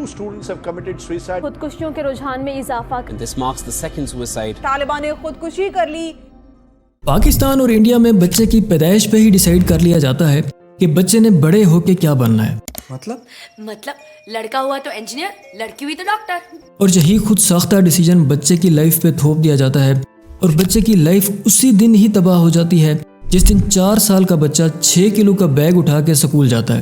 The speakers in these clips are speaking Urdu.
2 students have committed suicide. خودکشیوں کے رجحان میں اضافہ. This marks the second suicide. Taliban نے خودکشی کر لی. پاکستان اور انڈیا میں بچے کی پیدائش پہ ہی ڈیسائیڈ کر لیا جاتا ہے کہ بچے نے بڑے ہو کے کیا بننا ہے. مطلب لڑکا ہوا تو انجینئر، لڑکی ہوئی تو ڈاکٹر. اور یہی خود ساختہ ڈیسیجن بچے کی لائف پہ تھوپ دیا جاتا ہے اور بچے کی لائف اسی دن ہی تباہ ہو جاتی ہے جس دن 4 سال کا بچہ 6 کلو کا بیگ اٹھا کے سکول جاتا ہے.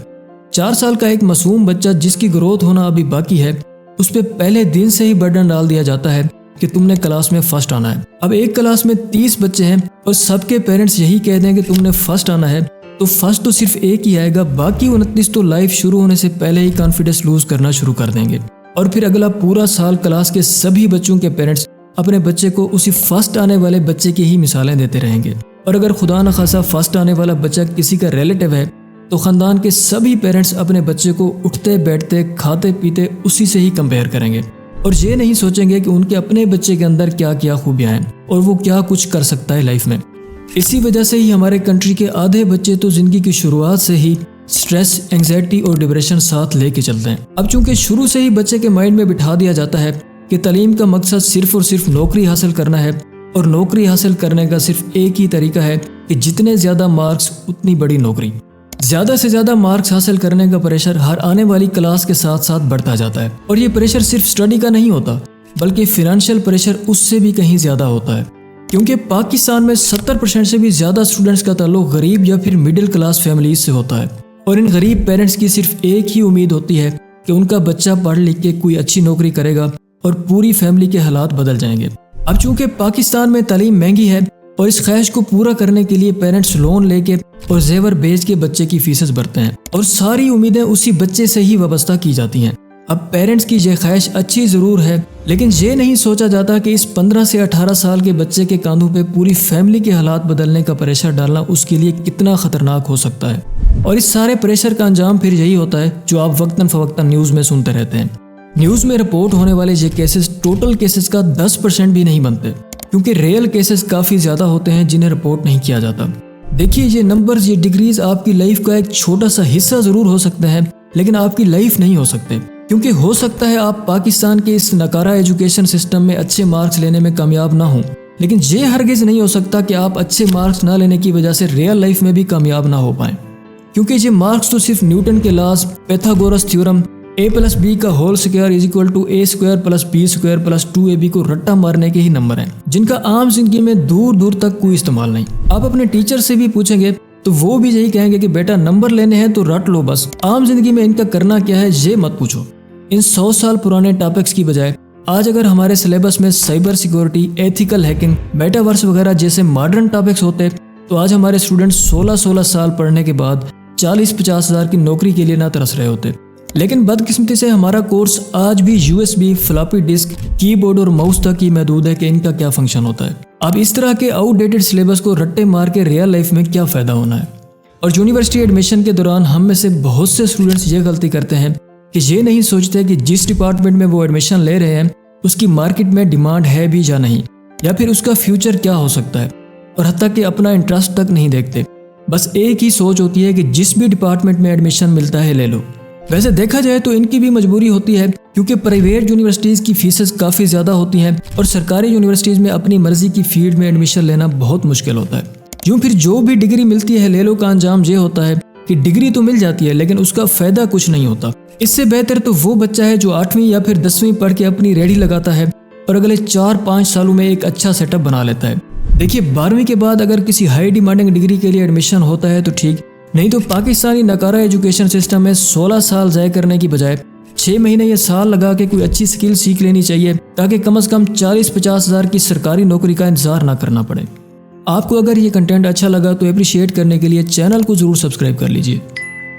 4 سال کا ایک معصوم بچہ جس کی گروتھ ہونا ابھی باقی ہے، اس پہ پہلے دن سے ہی برڈن ڈال دیا جاتا ہے کہ تم نے کلاس میں فرسٹ آنا ہے. اب ایک کلاس میں 30 بچے ہیں اور سب کے پیرنٹس یہی کہہ دیں کہ تم نے فرسٹ آنا ہے، تو فرسٹ تو صرف ایک ہی آئے گا، باقی 29 تو لائف شروع ہونے سے پہلے ہی کانفیڈنس لوز کرنا شروع کر دیں گے. اور پھر اگلا پورا سال کلاس کے سبھی بچوں کے پیرنٹس اپنے بچے کو اسی فرسٹ آنے والے بچے کی ہی مثالیں دیتے رہیں گے. اور اگر خدا نخواستہ فرسٹ آنے والا بچہ کسی کا ریلیٹیو ہے تو خاندان کے سبھی پیرنٹس اپنے بچے کو اٹھتے بیٹھتے کھاتے پیتے اسی سے ہی کمپیئر کریں گے اور یہ نہیں سوچیں گے کہ ان کے اپنے بچے کے اندر کیا کیا خوبیاں ہیں اور وہ کیا کچھ کر سکتا ہے لائف میں. اسی وجہ سے ہی ہمارے کنٹری کے آدھے بچے تو زندگی کی شروعات سے ہی سٹریس، انگزائٹی اور ڈپریشن ساتھ لے کے چلتے ہیں. اب چونکہ شروع سے ہی بچے کے مائنڈ میں بٹھا دیا جاتا ہے کہ تعلیم کا مقصد صرف اور صرف نوکری حاصل کرنا ہے اور نوکری حاصل کرنے کا صرف ایک ہی طریقہ ہے کہ جتنے زیادہ مارکس اتنی بڑی نوکری. زیادہ سے زیادہ مارکس حاصل کرنے کا پریشر ہر آنے والی کلاس کے ساتھ ساتھ بڑھتا جاتا ہے اور یہ پریشر صرف سٹڈی کا نہیں ہوتا بلکہ فائنینشیل پریشر اس سے بھی کہیں زیادہ ہوتا ہے، کیونکہ پاکستان میں 70% سے بھی زیادہ اسٹوڈنٹس کا تعلق غریب یا پھر مڈل کلاس فیملیز سے ہوتا ہے اور ان غریب پیرنٹس کی صرف ایک ہی امید ہوتی ہے کہ ان کا بچہ پڑھ لکھ کے کوئی اچھی نوکری کرے گا اور پوری فیملی کے حالات بدل جائیں گے. اب چونکہ پاکستان میں تعلیم مہنگی ہے اور اس خواہش کو پورا کرنے کے لیے پیرنٹس لون لے کے اور زیور بیچ کے بچے کی فیسز بھرتے ہیں اور ساری امیدیں اسی بچے سے ہی وابستہ کی جاتی ہیں. اب پیرنٹس کی یہ خواہش اچھی ضرور ہے لیکن یہ نہیں سوچا جاتا کہ اس 15 سے 18 سال کے بچے کے کاندھوں پہ پوری فیملی کے حالات بدلنے کا پریشر ڈالنا اس کے لیے کتنا خطرناک ہو سکتا ہے. اور اس سارے پریشر کا انجام پھر یہی ہوتا ہے جو آپ وقتاً فوقتاً نیوز میں سنتے رہتے ہیں. نیوز میں رپورٹ ہونے والے یہ کیسز ٹوٹل کیسز کا 10% بھی نہیں بنتے کیونکہ ریئل کیسز کافی زیادہ ہوتے ہیں جنہیں رپورٹ نہیں کیا جاتا. دیکھیے یہ نمبرز، یہ ڈگریز آپ کی لائف کا ایک چھوٹا سا حصہ ضرور ہو سکتے ہیں لیکن آپ کی لائف نہیں ہو سکتے، کیونکہ ہو سکتا ہے آپ پاکستان کے اس ناکارہ ایجوکیشن سسٹم میں اچھے مارکس لینے میں کامیاب نہ ہوں، لیکن یہ ہرگز نہیں ہو سکتا کہ آپ اچھے مارکس نہ لینے کی وجہ سے ریئل لائف میں بھی کامیاب نہ ہو پائیں. کیونکہ یہ مارکس تو صرف نیوٹن کے لاز، پیتھاگورس تھیورم، a+b کا whole square is equal to a square plus b square plus 2ab کو رٹا مارنے کے ہی نمبر ہیں جن کا عام زندگی میں دور دور تک کوئی استعمال نہیں. آپ اپنے ٹیچر سے بھی پوچھیں گے تو وہ بھی یہی کہیں گے کہ بیٹا نمبر لینے ہیں تو رٹ لو، بس عام زندگی میں ان کا کرنا کیا ہے یہ مت پوچھو. ان 100 سال پرانے ٹاپکس کی بجائے آج اگر ہمارے سلیبس میں cyber security, ethical hacking, metaverse وغیرہ جیسے ماڈرن ٹاپکس ہوتے تو آج ہمارے اسٹوڈنٹس 16 سال پڑھنے کے بعد 40-50 ہزار کی نوکری کے لیے نہ ترس رہے ہوتے. لیکن بدقسمتی سے ہمارا کورس آج بھی USB، فلاپی ڈسک، کی بورڈ اور ماؤس تک ہی محدود ہے کہ ان کا کیا فنکشن ہوتا ہے. اب اس طرح کے آؤٹ ڈیٹڈ سلیبس کو رٹے مار کے ریئل لائف میں کیا فائدہ ہونا ہے. اور یونیورسٹی ایڈمیشن کے دوران ہم میں سے بہت سے اسٹوڈنٹس یہ غلطی کرتے ہیں کہ یہ نہیں سوچتے کہ جس ڈپارٹمنٹ میں وہ ایڈمیشن لے رہے ہیں اس کی مارکیٹ میں ڈیمانڈ ہے بھی یا نہیں، یا پھر اس کا فیوچر کیا ہو سکتا ہے، اور حتیٰ کہ اپنا انٹرسٹ تک نہیں دیکھتے. بس ایک ہی سوچ ہوتی ہے کہ جس بھی ڈپارٹمنٹ میں ایڈمیشن ملتا ہے لے لو. ویسے دیکھا جائے تو ان کی بھی مجبوری ہوتی ہے کیونکہ پرائیویٹ یونیورسٹیز کی فیسز کافی زیادہ ہوتی ہیں اور سرکاری یونیورسٹیز میں اپنی مرضی کی فیلڈ میں ایڈمیشن لینا بہت مشکل ہوتا ہے. یوں پھر جو بھی ڈگری ملتی ہے لے لو کا انجام یہ ہوتا ہے کہ ڈگری تو مل جاتی ہے لیکن اس کا فائدہ کچھ نہیں ہوتا. اس سے بہتر تو وہ بچہ ہے جو 8ویں یا پھر 10ویں پڑھ کے اپنی ریڑھی لگاتا ہے اور اگلے 4-5 سالوں میں ایک اچھا سیٹ اپ بنا لیتا ہے. دیکھیے 12ویں کے بعد اگر کسی ہائی ڈیمانڈنگ ڈگری کے لیے ایڈمیشن ہوتا ہے تو ٹھیک، نہیں تو پاکستانی ناکارہ ایجوکیشن سسٹم میں 16 سال ضائع کرنے کی بجائے 6 مہینے یا سال لگا کے کوئی اچھی سکل سیکھ لینی چاہیے تاکہ کم از کم 40-50 ہزار کی سرکاری نوکری کا انتظار نہ کرنا پڑے. آپ کو اگر یہ کنٹینٹ اچھا لگا تو اپریشیٹ کرنے کے لیے چینل کو ضرور سبسکرائب کر لیجئے.